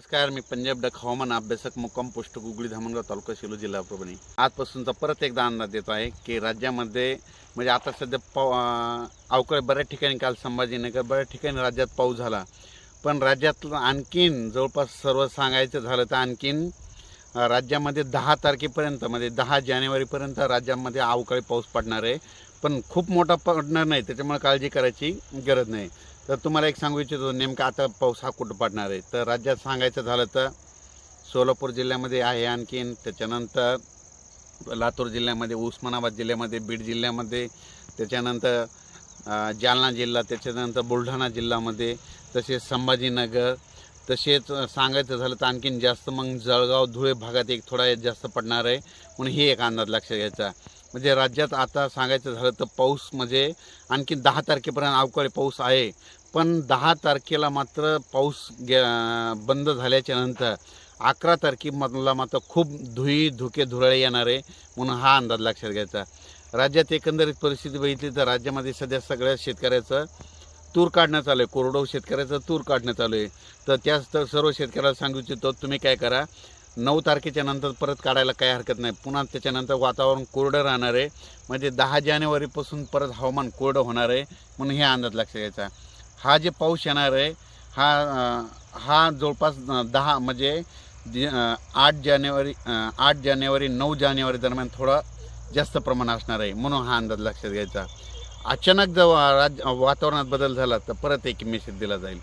नमस्कार, मी पंजाब डक हवामान अभ्यासक मुक्काम पोस्ट गुगळी धामणगाव तालुका सेलू जिल्हा परभणी. आजपासूनचा परत एकदा अंदाज देतो आहे की राज्यामध्ये म्हणजे आता सध्या अवकाळी बऱ्याच ठिकाणी, काल संभाजीनगर बऱ्याच ठिकाणी राज्यात पाऊस झाला. पण राज्यात आणखीन जवळपास सर्व सांगायचं झालं तर आणखीन राज्यामध्ये 10 तारखेपर्यंत म्हणजे 10 जानेवारीपर्यंत राज्यामध्ये अवकाळी पाऊस पडणार आहे. पण खूप मोठा पडणार नाही, त्याच्यामुळे काळजी करायची गरज नाही. तर तुम्हाला एक सांगू इच्छितो, नेमका आता पाऊस हा कुठं पडणार आहे. तर राज्यात सांगायचं झालं तर सोलापूर जिल्ह्यामध्ये आहे, आणखीन त्याच्यानंतर लातूर जिल्ह्यामध्ये, उस्मानाबाद जिल्ह्यामध्ये, बीड जिल्ह्यामध्ये, त्याच्यानंतर जालना जिल्हा, त्याच्यानंतर बुलढाणा जिल्ह्यामध्ये, तसेच संभाजीनगर, तसेच सांगायचं झालं तर आणखीन जास्त मग जळगाव धुळे भागात एक थोडा जास्त पडणार आहे. म्हणून हे एक अंदाज लक्षात घ्यायचा. म्हणजे राज्यात आता सांगायचं झालं तर पाऊस म्हणजे आणखी 10 तारखेपर्यंत अवकाळी पाऊस आहे. पण 10 तारखेला मात्र पाऊस बंद झाल्याच्या नंतर 11 तारखेमधला मात्र खूप धुके धुराळे येणार आहे. म्हणून हा अंदाज लक्षात घ्यायचा. राज्यात एकंदरीत परिस्थिती बघितली तर राज्यामध्ये सध्या सगळ्या शेतकऱ्याचं तूर काढणं चालू आहे. कोरडवाहू शेतकऱ्याचं तूर काढणं चालू आहे. तर त्याच तर सर्व शेतकऱ्याला सांगू इच्छितो, तुम्ही काय करा, 9 तारखेच्या नंतर परत काढायला काही हरकत नाही. पुन्हा त्याच्यानंतर वातावरण कोरडं राहणार आहे. म्हणजे 10 जानेवारीपासून परत हवामान कोरडं होणार आहे. म्हणून हे अंदाज लक्षात घ्यायचा. हा जे पाऊस येणार आहे हा जवळपास 10 म्हणजे 8 जानेवारी 9 जानेवारी दरम्यान थोडा जास्त प्रमाण असणार आहे. म्हणून हा अंदाज लक्षात घ्यायचा. अचानक जर वातावरणात बदल झाला तर परत एक मेसेज दिला जाईल.